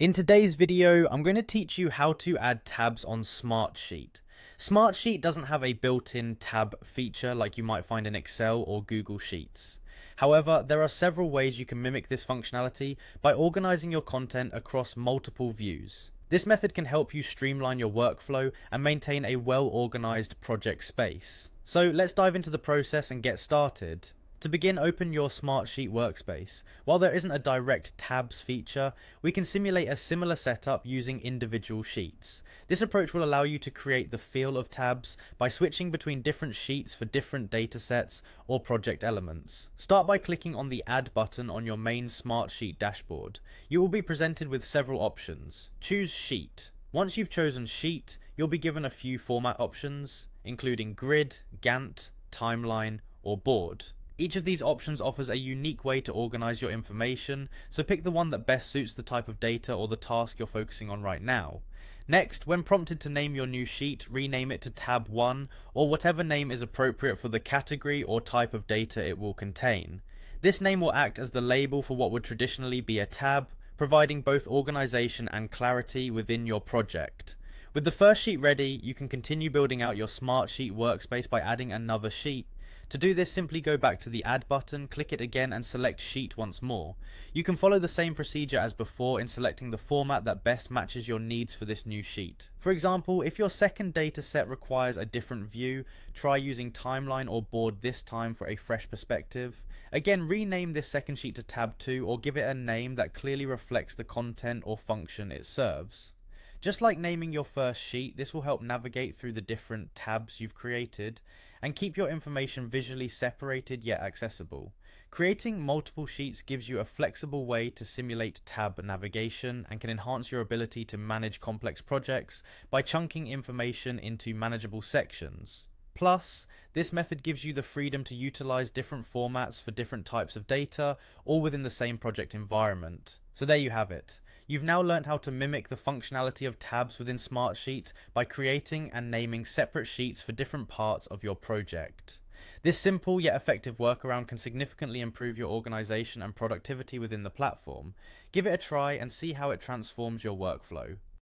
In today's video, I'm going to teach you how to add tabs on Smartsheet. Smartsheet doesn't have a built-in tab feature like you might find in Excel or Google Sheets. However, there are several ways you can mimic this functionality by organizing your content across multiple views. This method can help you streamline your workflow and maintain a well-organized project space. So let's dive into the process and get started. To begin, open your Smartsheet workspace. While there isn't a direct tabs feature, we can simulate a similar setup using individual sheets. This approach will allow you to create the feel of tabs by switching between different sheets for different datasets or project elements. Start by clicking on the Add button on your main Smartsheet dashboard. You will be presented with several options. Choose Sheet. Once you've chosen Sheet, you'll be given a few format options, including Grid, Gantt, Timeline, or Board. Each of these options offers a unique way to organize your information, so pick the one that best suits the type of data or the task you're focusing on right now. Next, when prompted to name your new sheet, rename it to Tab 1 or whatever name is appropriate for the category or type of data it will contain. This name will act as the label for what would traditionally be a tab, providing both organization and clarity within your project. With the first sheet ready, you can continue building out your Smartsheet workspace by adding another sheet. To do this, simply go back to the Add button, click it again and select Sheet once more. You can follow the same procedure as before in selecting the format that best matches your needs for this new sheet. For example, if your second dataset requires a different view, try using Timeline or Board this time for a fresh perspective. Again, rename this second sheet to Tab 2 or give it a name that clearly reflects the content or function it serves. Just like naming your first sheet, this will help navigate through the different tabs you've created and keep your information visually separated yet accessible. Creating multiple sheets gives you a flexible way to simulate tab navigation and can enhance your ability to manage complex projects by chunking information into manageable sections. Plus, this method gives you the freedom to utilize different formats for different types of data, all within the same project environment. So there you have it. You've now learned how to mimic the functionality of tabs within Smartsheet by creating and naming separate sheets for different parts of your project. This simple yet effective workaround can significantly improve your organization and productivity within the platform. Give it a try and see how it transforms your workflow.